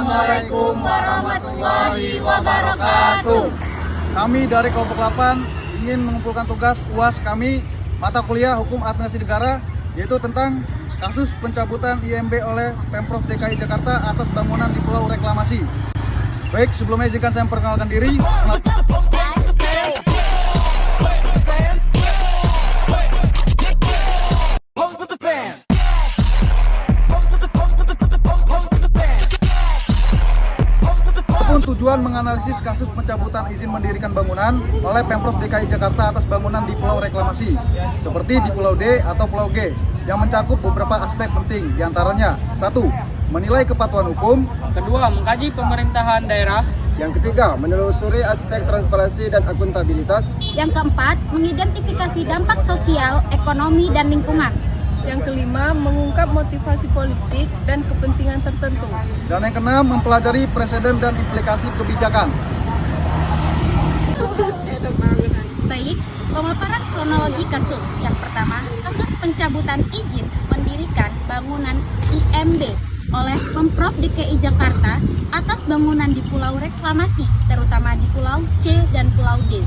Assalamualaikum warahmatullahi wabarakatuh. Kami dari kelompok 8 ingin mengumpulkan tugas UAS kami mata kuliah Hukum Administrasi Negara, yaitu tentang kasus pencabutan IMB oleh Pemprov DKI Jakarta atas bangunan di Pulau Reklamasi. Baik, sebelumnya izinkan saya memperkenalkan diri. Tujuan menganalisis kasus pencabutan izin mendirikan bangunan oleh Pemprov DKI Jakarta atas bangunan di Pulau Reklamasi, seperti di Pulau D atau Pulau G, yang mencakup beberapa aspek penting, diantaranya: 1. Menilai kepatuhan hukum. 2. Mengkaji pemerintahan daerah. Yang ketiga, menelusuri aspek transparansi dan akuntabilitas. Yang keempat, mengidentifikasi dampak sosial, ekonomi, dan lingkungan. Yang kelima, mengungkap motivasi politik dan kepentingan tertentu. Dan yang keenam, mempelajari presiden dan implikasi kebijakan. Baik, pemaparan kronologi kasus. Yang pertama, kasus pencabutan izin mendirikan bangunan IMB oleh Pemprov DKI Jakarta atas bangunan di Pulau Reklamasi, terutama di Pulau C dan Pulau D.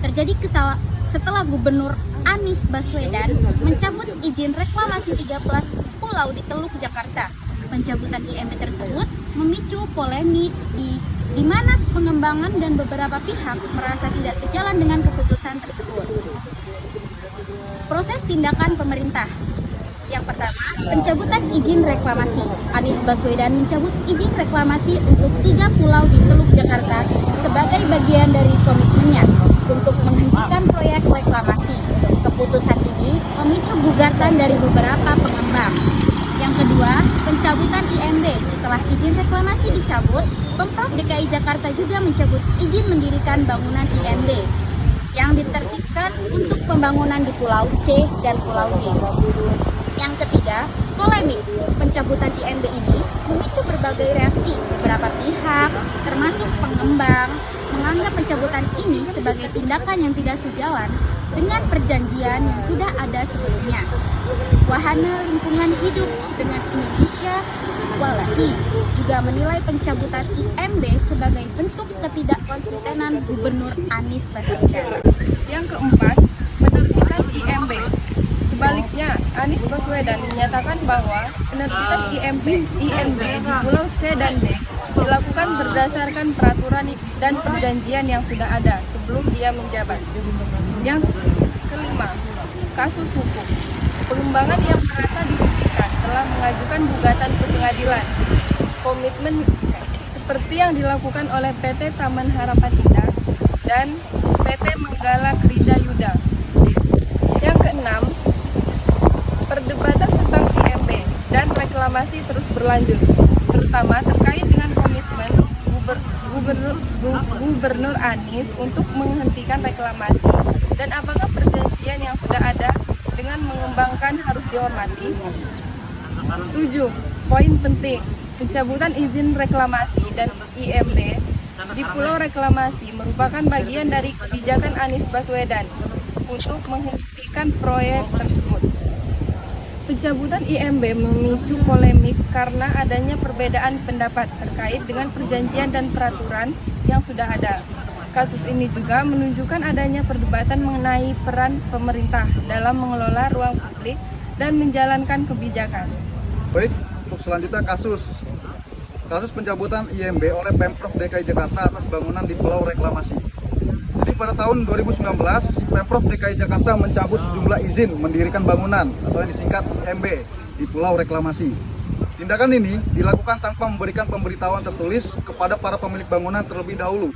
Terjadi setelah Gubernur Anies Baswedan mencabut izin reklamasi 13 pulau di Teluk Jakarta. Pencabutan IMB tersebut memicu polemik di mana pengembangan dan beberapa pihak merasa tidak sejalan dengan keputusan tersebut. Proses tindakan pemerintah. Yang pertama, pencabutan izin reklamasi. Anies Baswedan mencabut izin reklamasi untuk 3 pulau di Teluk Jakarta sebagai bagian dari komitmennya untuk menghentikan proyek reklamasi. Keputusan ini memicu gugatan dari beberapa pengembang. Yang kedua, pencabutan IMB. Setelah izin reklamasi dicabut, Pemprov DKI Jakarta juga mencabut izin mendirikan bangunan IMB yang ditertibkan untuk pembangunan di Pulau C dan Pulau D. Yang ketiga, polemik. Pencabutan IMB ini memicu berbagai reaksi. Beberapa pihak, termasuk pengembang, menganggap pencabutan ini sebagai tindakan yang tidak sejalan dengan perjanjian yang sudah ada sebelumnya. Wahana Lingkungan Hidup dengan Indonesia Walahi juga menilai pencabutan IMB sebagai bentuk ketidakkonsistenan Gubernur Anies Baswedan. Yang keempat, penerbitan IMB. Sebaliknya, Anies Baswedan menyatakan bahwa penerbitan IMB di Pulau C dan D dilakukan berdasarkan peraturan dan perjanjian yang sudah ada sebelum dia menjabat. Yang kelima, kasus hukum. Pengembangan yang merasa dirugikan telah mengajukan gugatan ke pengadilan. Komitmen seperti yang dilakukan oleh PT Taman Harapan Indah dan PT Menggala Krida Yuda. Yang keenam, perdebatan tentang IMB dan reklamasi terus berlanjut, terutama terkait dengan komitmen Gubernur Anies untuk menghentikan reklamasi dan apakah perjanjian yang sudah ada dengan mengembangkan harus dihormati. 7. Poin penting, pencabutan izin reklamasi dan IMB di Pulau Reklamasi merupakan bagian dari kebijakan Anies Baswedan untuk menghentikan proyek tersebut. Pencabutan IMB memicu polemik karena adanya perbedaan pendapat terkait dengan perjanjian dan peraturan yang sudah ada. Kasus ini juga menunjukkan adanya perdebatan mengenai peran pemerintah dalam mengelola ruang publik dan menjalankan kebijakan. Baik, untuk selanjutnya kasus pencabutan IMB oleh Pemprov DKI Jakarta atas bangunan di Pulau Reklamasi. Jadi pada tahun 2019, Pemprov DKI Jakarta mencabut sejumlah izin mendirikan bangunan atau yang disingkat IMB di Pulau Reklamasi. Tindakan ini dilakukan tanpa memberikan pemberitahuan tertulis kepada para pemilik bangunan terlebih dahulu,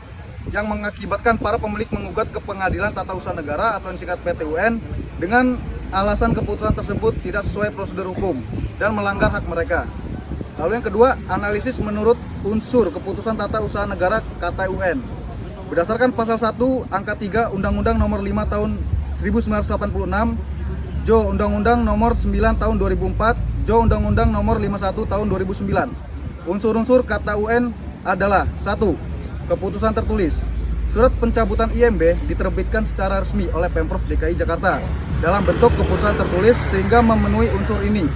yang mengakibatkan para pemilik menggugat ke Pengadilan Tata Usaha Negara atau yang disingkat PT-UN dengan alasan keputusan tersebut tidak sesuai prosedur hukum dan melanggar hak mereka. Lalu yang kedua, analisis menurut unsur keputusan Tata Usaha Negara KTUN. Berdasarkan pasal 1 angka 3 Undang-Undang Nomor 5 Tahun 1986, Jo Undang-Undang Nomor 9 Tahun 2004, Jo Undang-Undang Nomor 51 Tahun 2009. Unsur-unsur KTUN adalah: 1. Keputusan tertulis. Surat pencabutan IMB diterbitkan secara resmi oleh Pemprov DKI Jakarta dalam bentuk keputusan tertulis sehingga memenuhi unsur ini.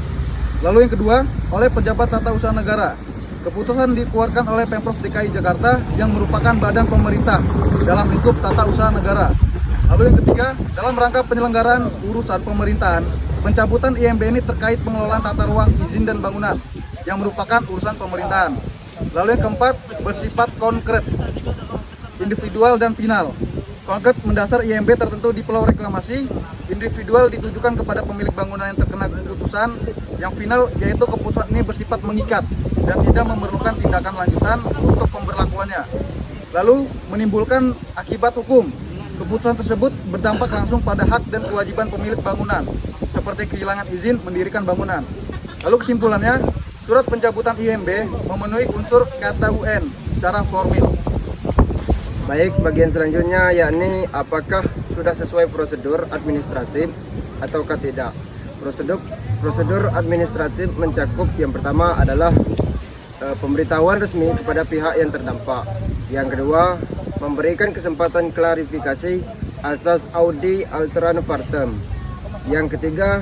Lalu yang kedua, oleh pejabat tata usaha negara. Keputusan dikeluarkan oleh Pemprov DKI Jakarta yang merupakan badan pemerintah dalam lingkup tata usaha negara. Lalu yang ketiga, dalam rangka penyelenggaraan urusan pemerintahan, pencabutan IMB ini terkait pengelolaan tata ruang, izin dan bangunan yang merupakan urusan pemerintahan. Lalu yang keempat, bersifat konkret, individual dan final. Konkret mendasar IMB tertentu di pulau reklamasi, individual ditujukan kepada pemilik bangunan yang terkena keputusan, yang final yaitu keputusan ini bersifat mengikat dan tidak memerlukan tindakan lanjutan untuk pemberlakuannya. Lalu menimbulkan akibat hukum. Keputusan tersebut berdampak langsung pada hak dan kewajiban pemilik bangunan, seperti kehilangan izin mendirikan bangunan. Lalu kesimpulannya, surat pencabutan IMB memenuhi unsur kata UN secara formil. Baik, bagian selanjutnya yakni apakah sudah sesuai prosedur administratif ataukah tidak. Prosedur administratif mencakup yang pertama adalah pemberitahuan resmi kepada pihak yang terdampak. Yang kedua, memberikan kesempatan klarifikasi asas audi alteram partem. Yang ketiga,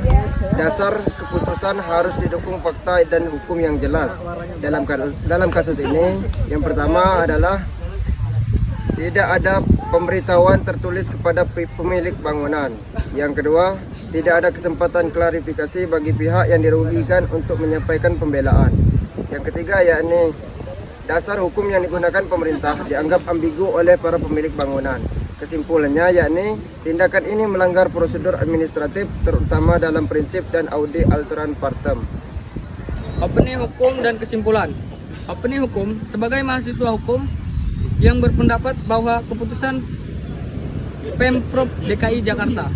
dasar keputusan harus didukung fakta dan hukum yang jelas. Dalam kasus ini, yang pertama adalah tidak ada pemberitahuan tertulis kepada pemilik bangunan. Yang kedua, tidak ada kesempatan klarifikasi bagi pihak yang dirugikan untuk menyampaikan pembelaan. Yang ketiga yakni dasar hukum yang digunakan pemerintah dianggap ambigu oleh para pemilik bangunan. Kesimpulannya yakni tindakan ini melanggar prosedur administratif terutama dalam prinsip dan audi alteram partem. Opini hukum dan kesimpulan. Opini hukum, sebagai mahasiswa hukum yang berpendapat bahwa keputusan Pemprov DKI Jakarta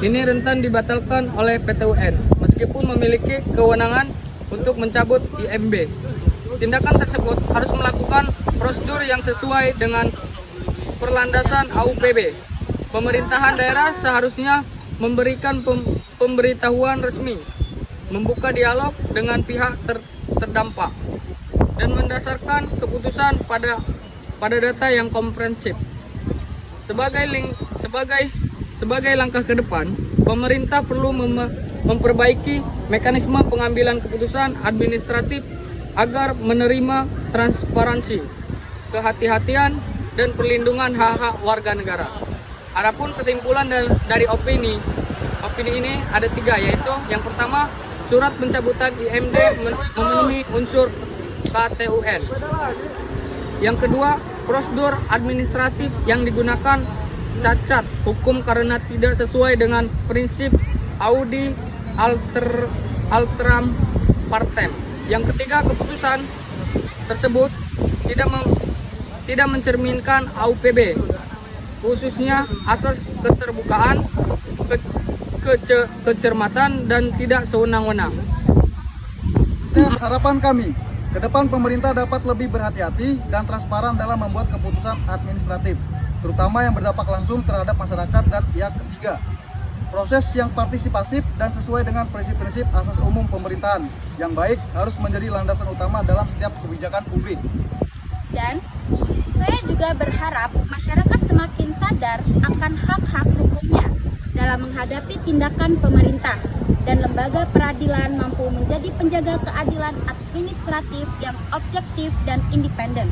ini rentan dibatalkan oleh PT UN meskipun memiliki kewenangan untuk mencabut IMB. Tindakan tersebut harus melakukan prosedur yang sesuai dengan perlandasan AUPB. Pemerintahan daerah seharusnya memberikan pemberitahuan resmi, membuka dialog dengan pihak terdampak, dan mendasarkan keputusan pada data yang komprehensif. Sebagai langkah ke depan, pemerintah perlu memperbaiki mekanisme pengambilan keputusan administratif agar menerima transparansi, kehati-hatian, dan perlindungan hak-hak warga negara. Adapun kesimpulan dari opini ini ada 3, yaitu yang pertama, surat pencabutan IMB memenuhi unsur KTUN. Yang kedua, prosedur administratif yang digunakan cacat hukum karena tidak sesuai dengan prinsip audi alteram partem. Yang ketiga, keputusan tersebut tidak mencerminkan AUPB, khususnya asas keterbukaan, kecermatan, dan tidak sewenang-wenang. Harapan kami, ke depan pemerintah dapat lebih berhati-hati dan transparan dalam membuat keputusan administratif, terutama yang berdampak langsung terhadap masyarakat dan pihak ketiga. Proses yang partisipatif dan sesuai dengan prinsip-prinsip asas umum pemerintahan yang baik harus menjadi landasan utama dalam setiap kebijakan publik. Dan saya juga berharap masyarakat semakin sadar akan hak-hak hukumnya dalam menghadapi tindakan pemerintah, dan lembaga peradilan mampu menjadi penjaga keadilan administratif yang objektif dan independen.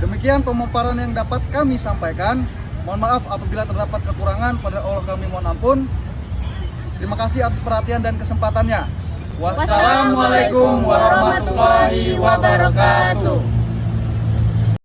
Demikian pemaparan yang dapat kami sampaikan. Mohon maaf apabila terdapat kekurangan, pada Allah kami mohon ampun. Terima kasih atas perhatian dan kesempatannya. Wassalamualaikum warahmatullahi wabarakatuh.